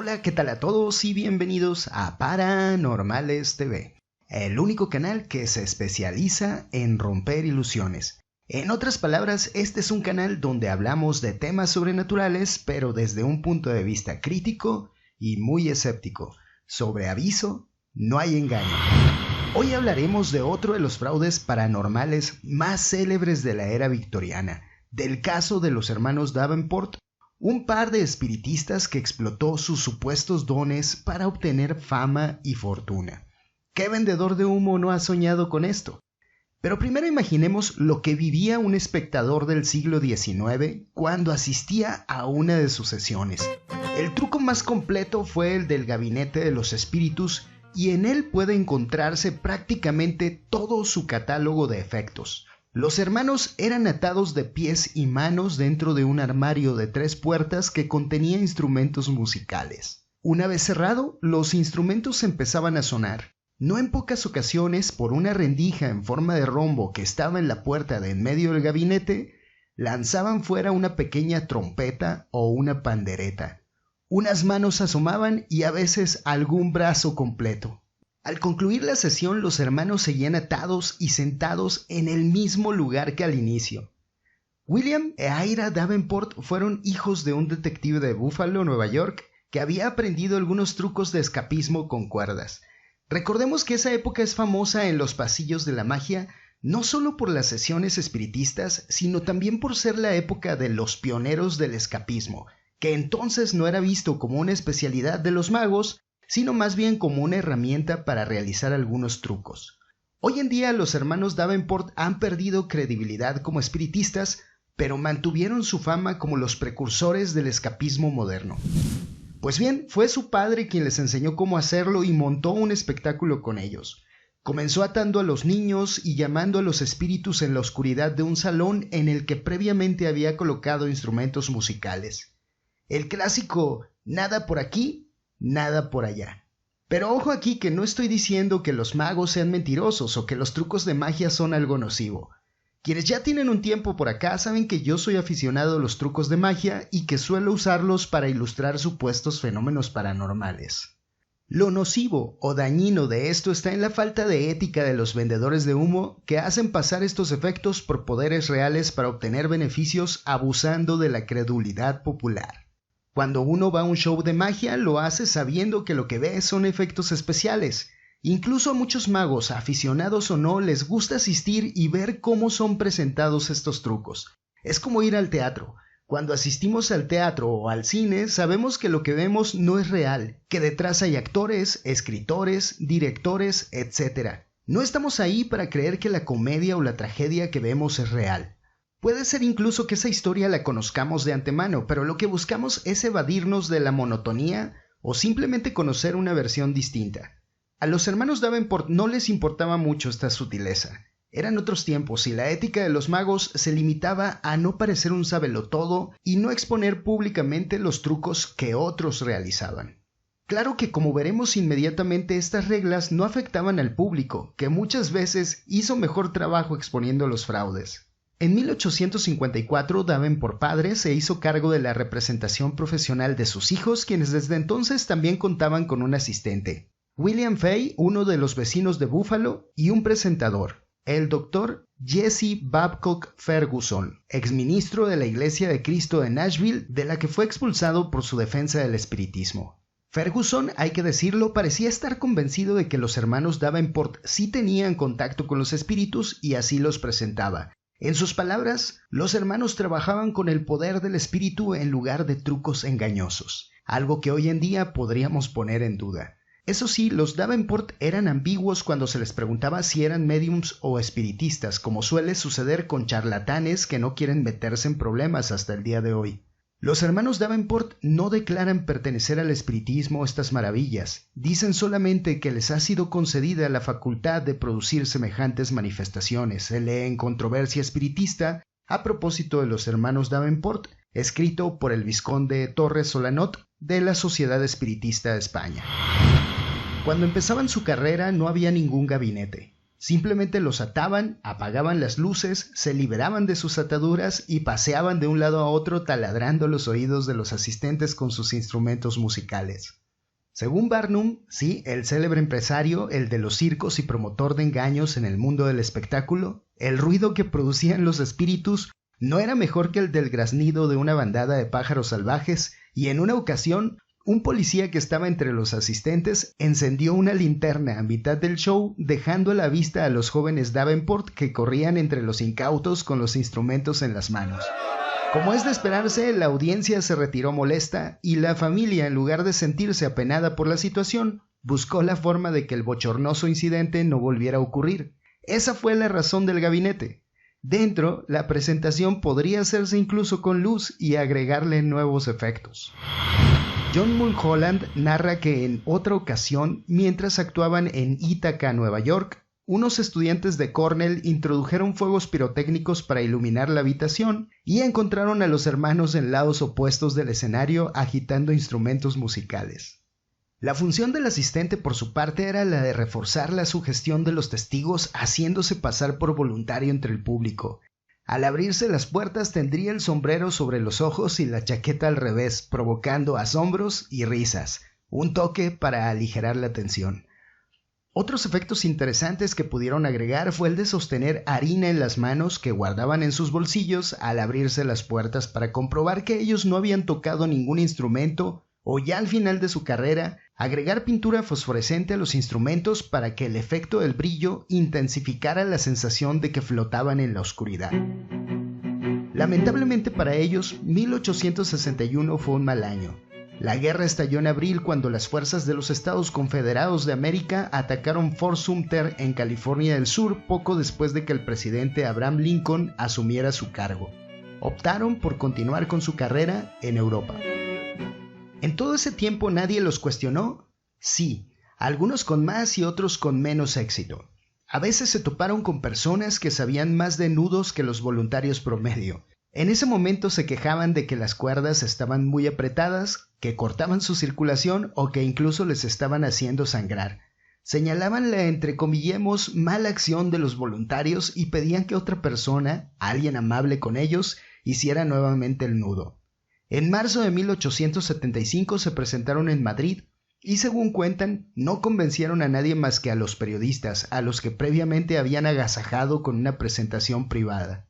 Hola, ¿qué tal a todos y bienvenidos a Paranormales TV, el único canal que se especializa en romper ilusiones. En otras palabras, este es un canal donde hablamos de temas sobrenaturales, pero desde un punto de vista crítico y muy escéptico. Sobre aviso, no hay engaño. Hoy hablaremos de otro de los fraudes paranormales más célebres de la era victoriana, del caso de los hermanos Davenport, un par de espiritistas que explotó sus supuestos dones para obtener fama y fortuna. ¿Qué vendedor de humo no ha soñado con esto? Pero primero imaginemos lo que vivía un espectador del siglo XIX cuando asistía a una de sus sesiones. El truco más completo fue el del gabinete de los espíritus y en él puede encontrarse prácticamente todo su catálogo de efectos. Los hermanos eran atados de pies y manos dentro de un armario de 3 puertas que contenía instrumentos musicales. Una vez cerrado, los instrumentos empezaban a sonar. No en pocas ocasiones, por una rendija en forma de rombo que estaba en la puerta de en medio del gabinete, lanzaban fuera una pequeña trompeta o una pandereta. Unas manos asomaban y a veces algún brazo completo. Al concluir la sesión, los hermanos seguían atados y sentados en el mismo lugar que al inicio. William e Ira Davenport fueron hijos de un detective de Buffalo, Nueva York, que había aprendido algunos trucos de escapismo con cuerdas. Recordemos que esa época es famosa en los pasillos de la magia, no solo por las sesiones espiritistas, sino también por ser la época de los pioneros del escapismo, que entonces no era visto como una especialidad de los magos, sino más bien como una herramienta para realizar algunos trucos. Hoy en día los hermanos Davenport han perdido credibilidad como espiritistas, pero mantuvieron su fama como los precursores del escapismo moderno. Pues bien, fue su padre quien les enseñó cómo hacerlo y montó un espectáculo con ellos. Comenzó atando a los niños y llamando a los espíritus en la oscuridad de un salón en el que previamente había colocado instrumentos musicales. El clásico nada por aquí, nada por allá. Pero ojo aquí que no estoy diciendo que los magos sean mentirosos o que los trucos de magia son algo nocivo. Quienes ya tienen un tiempo por acá saben que yo soy aficionado a los trucos de magia y que suelo usarlos para ilustrar supuestos fenómenos paranormales. Lo nocivo o dañino de esto está en la falta de ética de los vendedores de humo que hacen pasar estos efectos por poderes reales para obtener beneficios abusando de la credulidad popular. Cuando uno va a un show de magia, lo hace sabiendo que lo que ve son efectos especiales. Incluso a muchos magos, aficionados o no, les gusta asistir y ver cómo son presentados estos trucos. Es como ir al teatro. Cuando asistimos al teatro o al cine, sabemos que lo que vemos no es real, que detrás hay actores, escritores, directores, etc. No estamos ahí para creer que la comedia o la tragedia que vemos es real. Puede ser incluso que esa historia la conozcamos de antemano, pero lo que buscamos es evadirnos de la monotonía o simplemente conocer una versión distinta. A los hermanos Davenport no les importaba mucho esta sutileza. Eran otros tiempos y la ética de los magos se limitaba a no parecer un sabelotodo y no exponer públicamente los trucos que otros realizaban. Claro que como veremos inmediatamente, estas reglas no afectaban al público, que muchas veces hizo mejor trabajo exponiendo los fraudes. En 1854, Davenport padre se hizo cargo de la representación profesional de sus hijos, quienes desde entonces también contaban con un asistente, William Fay, uno de los vecinos de Buffalo, y un presentador, el Dr. Jesse Babcock Ferguson, exministro de la Iglesia de Cristo de Nashville, de la que fue expulsado por su defensa del espiritismo. Ferguson, hay que decirlo, parecía estar convencido de que los hermanos Davenport sí tenían contacto con los espíritus y así los presentaba. En sus palabras, los hermanos trabajaban con el poder del espíritu en lugar de trucos engañosos, algo que hoy en día podríamos poner en duda. Eso sí, los Davenport eran ambiguos cuando se les preguntaba si eran médiums o espiritistas, como suele suceder con charlatanes que no quieren meterse en problemas hasta el día de hoy. Los hermanos Davenport no declaran pertenecer al espiritismo o estas maravillas, dicen solamente que les ha sido concedida la facultad de producir semejantes manifestaciones. Se lee en Controversia Espiritista a propósito de los hermanos Davenport, escrito por el vizconde Torres Solanot de la Sociedad Espiritista de España. Cuando empezaban su carrera no había ningún gabinete. Simplemente los ataban, apagaban las luces, se liberaban de sus ataduras y paseaban de un lado a otro taladrando los oídos de los asistentes con sus instrumentos musicales. Según Barnum, sí, el célebre empresario, el de los circos y promotor de engaños en el mundo del espectáculo, el ruido que producían los espíritus no era mejor que el del graznido de una bandada de pájaros salvajes, y en una ocasión, un policía que estaba entre los asistentes encendió una linterna a mitad del show, dejando a la vista a los jóvenes Davenport que corrían entre los incautos con los instrumentos en las manos. Como es de esperarse, la audiencia se retiró molesta y la familia, en lugar de sentirse apenada por la situación, buscó la forma de que el bochornoso incidente no volviera a ocurrir. Esa fue la razón del gabinete. Dentro, la presentación podría hacerse incluso con luz y agregarle nuevos efectos. John Mulholland narra que en otra ocasión, mientras actuaban en Ítaca, Nueva York, unos estudiantes de Cornell introdujeron fuegos pirotécnicos para iluminar la habitación y encontraron a los hermanos en lados opuestos del escenario agitando instrumentos musicales. La función del asistente por su parte era la de reforzar la sugestión de los testigos haciéndose pasar por voluntario entre el público. Al abrirse las puertas tendría el sombrero sobre los ojos y la chaqueta al revés, provocando asombros y risas, un toque para aligerar la tensión. Otros efectos interesantes que pudieron agregar fue el de sostener harina en las manos que guardaban en sus bolsillos al abrirse las puertas para comprobar que ellos no habían tocado ningún instrumento, o ya al final de su carrera, agregar pintura fosforescente a los instrumentos para que el efecto del brillo intensificara la sensación de que flotaban en la oscuridad. Lamentablemente para ellos, 1861 fue un mal año. La guerra estalló en abril cuando las fuerzas de los Estados Confederados de América atacaron Fort Sumter en California del Sur poco después de que el presidente Abraham Lincoln asumiera su cargo. Optaron por continuar con su carrera en Europa. ¿En todo ese tiempo nadie los cuestionó? Sí, algunos con más y otros con menos éxito. A veces se toparon con personas que sabían más de nudos que los voluntarios promedio. En ese momento se quejaban de que las cuerdas estaban muy apretadas, que cortaban su circulación o que incluso les estaban haciendo sangrar. Señalaban la, entrecomillemos, mala acción de los voluntarios y pedían que otra persona, alguien amable con ellos, hiciera nuevamente el nudo. En marzo de 1875 se presentaron en Madrid y, según cuentan, no convencieron a nadie más que a los periodistas, a los que previamente habían agasajado con una presentación privada.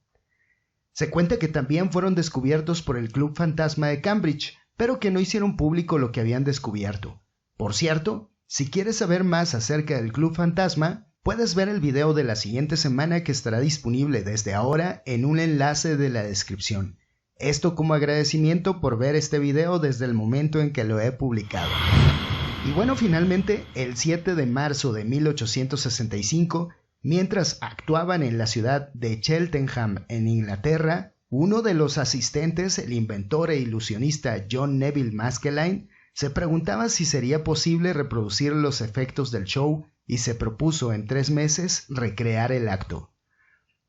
Se cuenta que también fueron descubiertos por el Club Fantasma de Cambridge, pero que no hicieron público lo que habían descubierto. Por cierto, si quieres saber más acerca del Club Fantasma, puedes ver el video de la siguiente semana que estará disponible desde ahora en un enlace de la descripción. Esto como agradecimiento por ver este video desde el momento en que lo he publicado. Y bueno, finalmente, el 7 de marzo de 1865, mientras actuaban en la ciudad de Cheltenham, en Inglaterra, uno de los asistentes, el inventor e ilusionista John Neville Maskelyne, se preguntaba si sería posible reproducir los efectos del show y se propuso en 3 meses recrear el acto.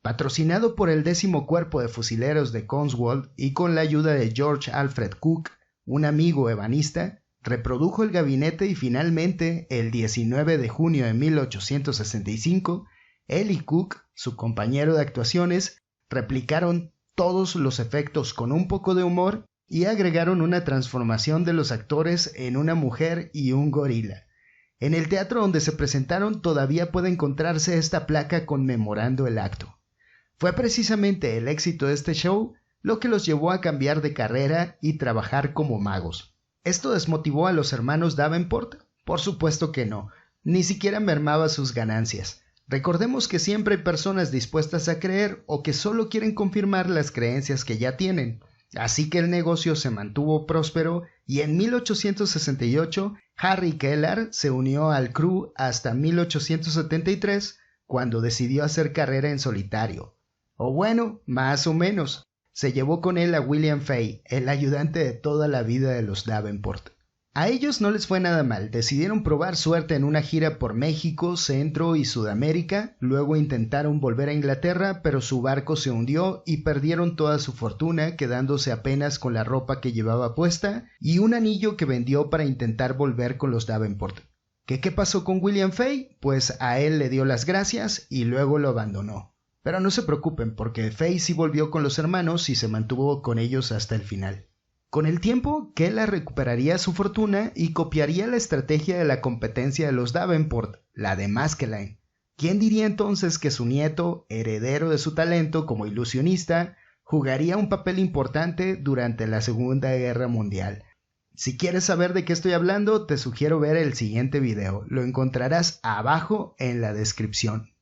Patrocinado por el 10º Cuerpo de Fusileros de Cotswold y con la ayuda de George Alfred Cook, un amigo ebanista, reprodujo el gabinete y finalmente, el 19 de junio de 1865, él y Cook, su compañero de actuaciones, replicaron todos los efectos con un poco de humor y agregaron una transformación de los actores en una mujer y un gorila. En el teatro donde se presentaron todavía puede encontrarse esta placa conmemorando el acto. Fue precisamente el éxito de este show lo que los llevó a cambiar de carrera y trabajar como magos. ¿Esto desmotivó a los hermanos Davenport? Por supuesto que no, ni siquiera mermaba sus ganancias. Recordemos que siempre hay personas dispuestas a creer o que solo quieren confirmar las creencias que ya tienen. Así que el negocio se mantuvo próspero y en 1868 Harry Keller se unió al crew hasta 1873 cuando decidió hacer carrera en solitario. O bueno, más o menos. Se llevó con él a William Fay, el ayudante de toda la vida de los Davenport. A ellos no les fue nada mal, decidieron probar suerte en una gira por México, Centro y Sudamérica, luego intentaron volver a Inglaterra, pero su barco se hundió y perdieron toda su fortuna, quedándose apenas con la ropa que llevaba puesta y un anillo que vendió para intentar volver con los Davenport. ¿Qué pasó con William Fay? Pues a él le dio las gracias y luego lo abandonó. Pero no se preocupen porque Fay sí volvió con los hermanos y se mantuvo con ellos hasta el final. Con el tiempo, Kela recuperaría su fortuna y copiaría la estrategia de la competencia de los Davenport, la de Maskelyne. ¿Quién diría entonces que su nieto, heredero de su talento como ilusionista, jugaría un papel importante durante la Segunda Guerra Mundial? Si quieres saber de qué estoy hablando, te sugiero ver el siguiente video. Lo encontrarás abajo en la descripción.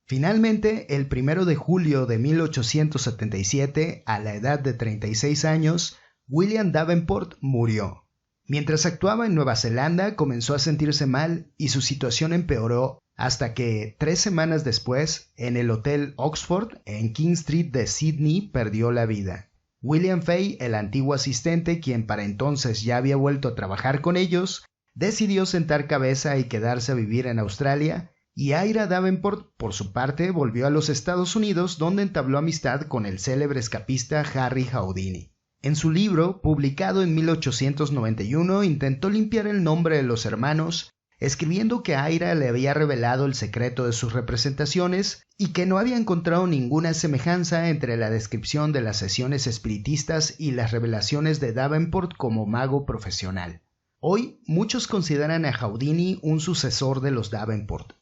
Finalmente, el 1 de julio de 1877, a la edad de 36 años, William Davenport murió. Mientras actuaba en Nueva Zelanda, comenzó a sentirse mal y su situación empeoró hasta que, 3 semanas después, en el Hotel Oxford, en King Street de Sydney, perdió la vida. William Fay, el antiguo asistente, quien para entonces ya había vuelto a trabajar con ellos, decidió sentar cabeza y quedarse a vivir en Australia, y Ira Davenport, por su parte, volvió a los Estados Unidos, donde entabló amistad con el célebre escapista Harry Houdini. En su libro, publicado en 1891, intentó limpiar el nombre de los hermanos, escribiendo que Ira le había revelado el secreto de sus representaciones y que no había encontrado ninguna semejanza entre la descripción de las sesiones espiritistas y las revelaciones de Davenport como mago profesional. Hoy, muchos consideran a Houdini un sucesor de los Davenport.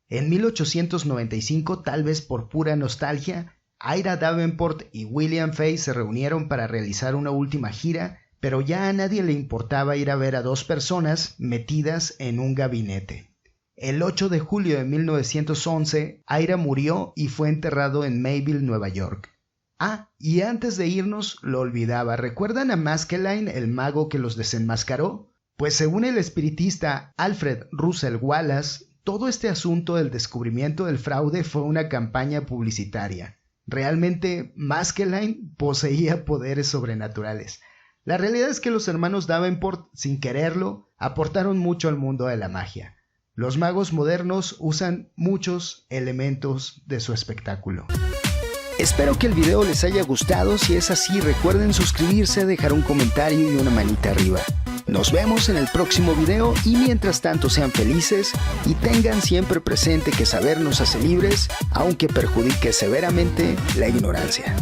En 1895, tal vez por pura nostalgia, Ira Davenport y William Fay se reunieron para realizar una última gira, pero ya a nadie le importaba ir a ver a dos personas metidas en un gabinete. El 8 de julio de 1911, Ira murió y fue enterrado en Mayville, Nueva York. Ah, y antes de irnos, lo olvidaba, ¿recuerdan a Maskelyne, el mago que los desenmascaró? Pues según el espiritista Alfred Russel Wallace, todo este asunto del descubrimiento del fraude fue una campaña publicitaria. Realmente, Maskelyne poseía poderes sobrenaturales. La realidad es que los hermanos Davenport, sin quererlo, aportaron mucho al mundo de la magia. Los magos modernos usan muchos elementos de su espectáculo. Espero que el video les haya gustado. Si es así, recuerden suscribirse, dejar un comentario y una manita arriba. Nos vemos en el próximo video y mientras tanto sean felices y tengan siempre presente que saber nos hace libres, aunque perjudique severamente la ignorancia.